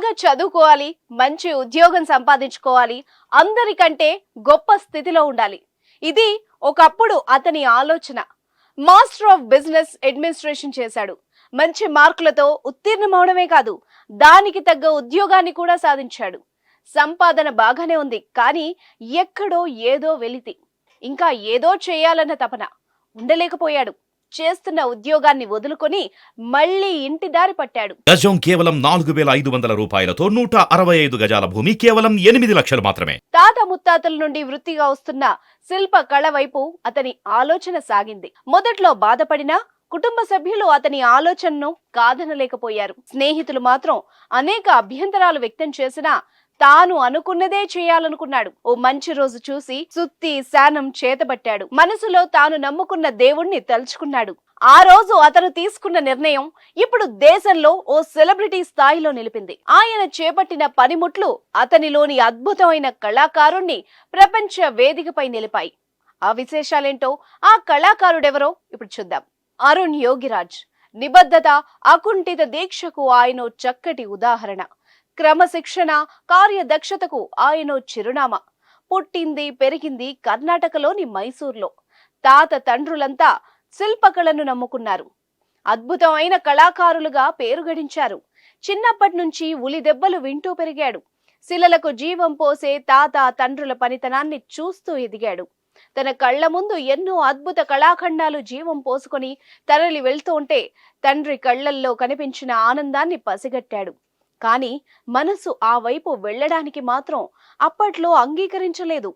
బాగా చదువుకోవాలి, మంచి ఉద్యోగం సంపాదించుకోవాలి, అందరికంటే గొప్ప స్థితిలో ఉండాలి. ఇది ఒకప్పుడు అతని ఆలోచన. మాస్టర్ ఆఫ్ బిజినెస్ అడ్మినిస్ట్రేషన్ చేశాడు. మంచి మార్కులతో ఉత్తీర్ణమవడమే కాదు, దానికి తగ్గ ఉద్యోగాన్ని కూడా సాధించాడు. సంపాదన బాగానే ఉంది, కానీ ఎక్కడో ఏదో వెలితి. ఇంకా ఏదో చేయాలన్న తపన. ఉండలేకపోయాడు. చేస్తున్న ఉద్యోగాన్ని వదులుకొని మళ్ళీ ఇంటి దారి పట్టాడు. గజం కేవలం 4,500 రూపాయలతో 165 గజాల భూమి కేవలం 8 లక్షలు మాత్రమే. తాత ముత్తాతల నుండి వృత్తిగా వస్తున్న శిల్ప కళ వైపు అతని ఆలోచన సాగింది. మొదట్లో బాధపడినా కుటుంబ సభ్యులు అతని ఆలోచనను కాదనలేకపోయారు. స్నేహితులు మాత్రం అనేక అభ్యంతరాలు వ్యక్తం చేసినా తాను అనుకున్నదే చేయాలనుకున్నాడు. ఓ మంచి రోజు చూసి సుత్తి శానం చేతబట్టాడు. మనసులో తాను నమ్ముకున్న దేవుణ్ణి తలుచుకున్నాడు. ఆ రోజు అతను తీసుకున్న నిర్ణయం ఇప్పుడు దేశంలో ఓ సెలబ్రిటీ స్థాయిలో నిలిపింది. ఆయన చేపట్టిన పనిముట్లు అతనిలోని అద్భుతమైన కళాకారుణ్ణి ప్రపంచ వేదికపై నిలిపాయి. ఆ విశేషాలేంటో, ఆ కళాకారుడెవరో ఇప్పుడు చూద్దాం. అరుణ్ యోగిరాజ్. నిబద్ధత, అకుంఠిత దీక్షకు ఆయన చక్కటి ఉదాహరణ. క్రమశిక్షణ, కార్యదక్షతకు ఆయన చిరునామా. పుట్టింది పెరిగింది కర్ణాటకలోని మైసూర్లో. తాత తండ్రులంతా శిల్పకళను నమ్ముకున్నారు. అద్భుతమైన కళాకారులుగా పేరు గడించారు. చిన్నప్పటి నుంచి ఉలి దెబ్బలు వింటూ పెరిగాడు. శిలలకు జీవం పోసే తాత తండ్రుల పనితనాన్ని చూస్తూ ఎదిగాడు. తన కళ్ల ముందు ఎన్నో అద్భుత కళాఖండాలు జీవం పోసుకొని తరలి వెళ్తూ ఉంటే తండ్రి కళ్లల్లో కనిపించిన ఆనందాన్ని పసిగట్టాడు. కానీ మనసు ఆ వైపు వెళ్లడానికి మాత్రం అప్పట్లో అంగీకరించలేదు.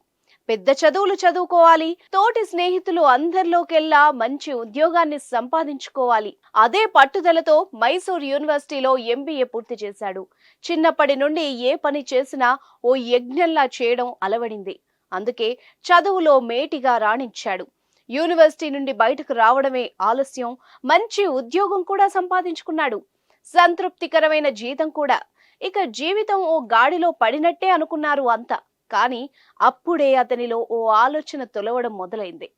పెద్ద చదువులు చదువుకోవాలి, తోటి స్నేహితులు అందరిలోకెల్లా మంచి ఉద్యోగాన్ని సంపాదించుకోవాలి. అదే పట్టుదలతో మైసూర్ యూనివర్సిటీలో ఎంబీఏ పూర్తి చేశాడు. చిన్నప్పటి నుండి ఏ పని చేసినా ఓ యజ్ఞంలా చేయడం అలవడింది. అందుకే చదువులో మేటిగా రాణించాడు. యూనివర్సిటీ నుండి బయటకు రావడమే ఆలస్యం. మంచి ఉద్యోగం కూడా సంపాదించుకున్నాడు. సంతృప్తికరమైన జీతం కూడా. ఇక జీవితం ఓ గాడిలో పడినట్టే అనుకున్నారు అంతా. కానీ అప్పుడే అతనిలో ఓ ఆలోచన తొలవడం మొదలైంది.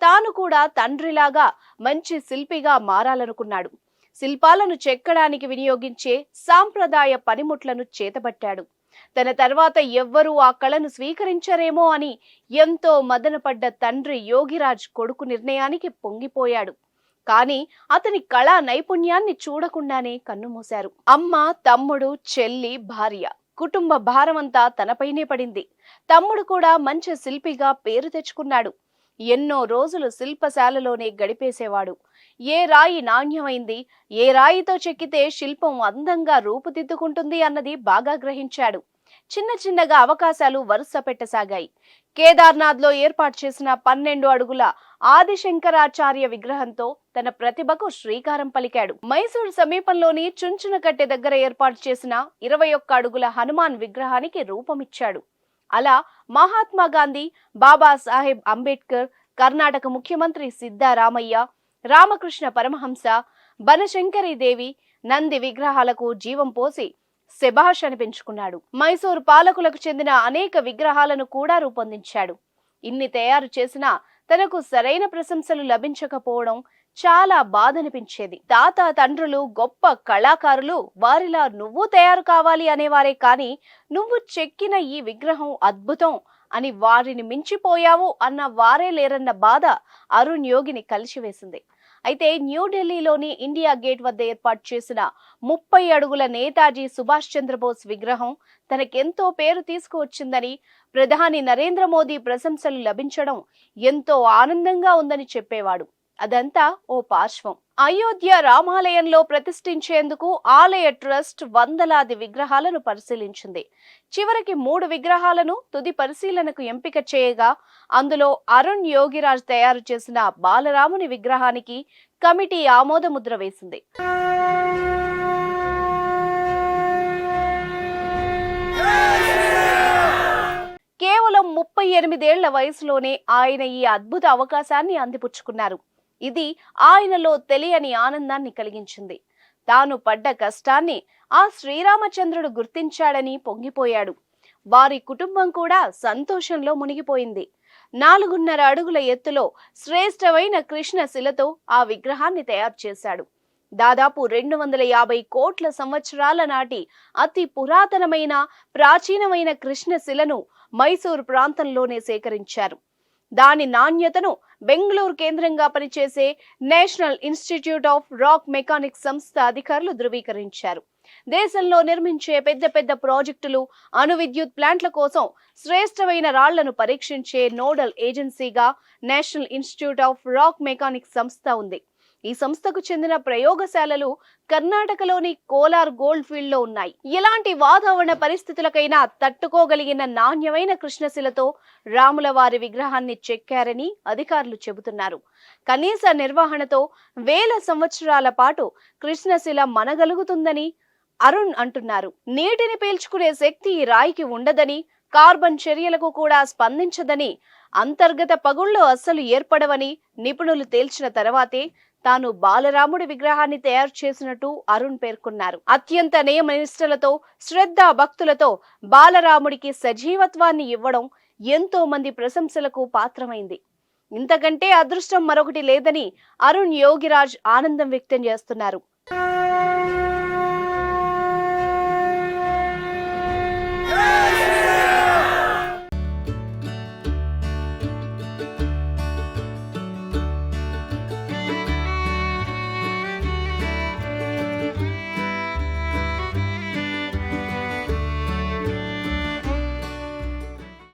తాను కూడా తండ్రిలాగా మంచి శిల్పిగా మారాలనుకున్నాడు. శిల్పాలను చెక్కడానికి వినియోగించే సాంప్రదాయ పనిముట్లను చేతబట్టాడు. తన తర్వాత ఎవ్వరూ ఆ కళను స్వీకరించరేమో అని ఎంతో మదనపడ్డ తండ్రి యోగిరాజ్ కొడుకు నిర్ణయానికి పొంగిపోయాడు. కానీ అతని కళా నైపుణ్యాన్ని చూడకుండానే కన్నుమూశారు. అమ్మ, తమ్ముడు, చెల్లి, భార్య, కుటుంబ భారమంతా తనపైనే పడింది. తమ్ముడు కూడా మంచి శిల్పిగా పేరు తెచ్చుకున్నాడు. ఎన్నో రోజులు శిల్పశాలలోనే గడిపేసేవాడు. ఏ రాయి నాణ్యమైంది, ఏ రాయితో చెక్కితే శిల్పం అందంగా రూపుదిద్దుకుంటుంది అన్నది బాగా గ్రహించాడు. చిన్న చిన్నగా అవకాశాలు వరుస పెట్టసాగాయి. కేదార్నాథ్లో ఏర్పాటు చేసిన 12 అడుగుల ఆదిశంకరాచార్య విగ్రహంతో తన ప్రతిభకు శ్రీకారం పలికాడు. మైసూర్ సమీపంలోని చుంచునకట్టె దగ్గర ఏర్పాటు చేసిన 21 అడుగుల హనుమాన్ విగ్రహానికి రూపమిచ్చాడు. అలా మహాత్మా గాంధీ, బాబాసాహెబ్ అంబేద్కర్, కర్ణాటక ముఖ్యమంత్రి సిద్ధరామయ్య, రామకృష్ణ పరమహంస, బనశంకరీదేవి, నంది విగ్రహాలకు జీవం పోసి శభాష్ అనిపించుకున్నాడు. మైసూర్ పాలకులకు చెందిన అనేక విగ్రహాలను కూడా రూపొందించాడు. ఇన్ని తయారు చేసినా తనకు సరైన ప్రశంసలు లభించకపోవడం చాలా బాధనిపించేది. తాత తండ్రులు గొప్ప కళాకారులు, వారిలా నువ్వు తయారు కావాలి అనేవారే కానీ నువ్వు చెక్కిన ఈ విగ్రహం అద్భుతం అని వారిని మించిపోయావు అన్న వారే లేరన్న బాధ అరుణ్ యోగిని కలిసివేసింది. అయితే న్యూఢిల్లీలోని ఇండియా గేట్ వద్ద ఏర్పాటు చేసిన 30 అడుగుల నేతాజీ సుభాష్ చంద్రబోస్ విగ్రహం తనకెంతో పేరు తీసుకువచ్చిందని, ప్రధాని నరేంద్ర మోదీ ప్రశంసలు లభించడం ఎంతో ఆనందంగా ఉందని చెప్పేవాడు. అదంతా ఓ పార్శ్వం. అయోధ్య రామాలయంలో ప్రతిష్ఠించేందుకు ఆలయ ట్రస్ట్ వందలాది విగ్రహాలను పరిశీలించింది. చివరికి 3 విగ్రహాలను తుది పరిశీలనకు ఎంపిక చేయగా అందులో అరుణ్ యోగిరాజ్ తయారు చేసిన బాలరాముని విగ్రహానికి కమిటీ ఆమోద ముద్ర వేసింది. కేవలం 38 ఏళ్ల వయసులోనే ఆయన ఈ అద్భుత అవకాశాన్ని అందిపుచ్చుకున్నారు. ఇది ఆయనలో తెలియని ఆనందాన్ని కలిగించింది. తాను పడ్డ కష్టాన్ని ఆ శ్రీరామచంద్రుడు గుర్తించాడని పొంగిపోయాడు. వారి కుటుంబం కూడా సంతోషంలో మునిగిపోయింది. 4.5 అడుగుల ఎత్తులో శ్రేష్టమైన కృష్ణ శిలతో ఆ విగ్రహాన్ని తయారు చేశాడు. దాదాపు 250 కోట్ల సంవత్సరాల నాటి అతి పురాతనమైన ప్రాచీనమైన కృష్ణశిలను మైసూరు ప్రాంతంలోనే సేకరించారు. దాని నాణ్యతను బెంగళూరు కేంద్రంగా పనిచేసే national institute of rock mechanics సంస్థ అధికారులు ధృవీకరించారు. దేశంలో నిర్మించే పెద్ద పెద్ద ప్రాజెక్టులు, అణు విద్యుత్ ప్లాంట్ల కోసం శ్రేష్టమైన రాళ్లను పరీక్షించే నోడల్ ఏజెన్సీగా national institute of rock mechanics సంస్థ ఉంది. ఈ సంస్థకు చెందిన ప్రయోగశాలలు కర్ణాటకలోని కోలార్ గోల్డ్ ఫీల్డ్ లో ఉన్నాయి. ఎలాంటి వాతావరణ పరిస్థితులకైనా తట్టుకోగలిగిన నాణ్యమైన కృష్ణశిలతో రాముల వారి విగ్రహాన్ని చెక్కారని అధికారులు చెబుతున్నారు. కనీస నిర్వహణతో వేల సంవత్సరాల పాటు కృష్ణశిల మనగలుగుతుందని అరుణ్ అంటున్నారు. నీటిని పీల్చుకునే శక్తి ఈ రాయికి ఉండదని, కార్బన్ చర్యలకు కూడా స్పందించదని, అంతర్గత పగుళ్లు అస్సలు ఏర్పడవని నిపుణులు తేల్చిన తర్వాతే తాను బాలరాముడి విగ్రహాన్ని తయారు చేసినట్టు అరుణ్ పేర్కొన్నారు. అత్యంత నియమనిష్టలతో, శ్రద్ధ భక్తులతో బాలరాముడికి సజీవత్వాన్ని ఇవ్వడం ఎంతో మంది ప్రశంసలకు పాత్రమైంది. ఇంతకంటే అదృష్టం మరొకటి లేదని అరుణ్ యోగిరాజ్ ఆనందం వ్యక్తం చేస్తున్నారు.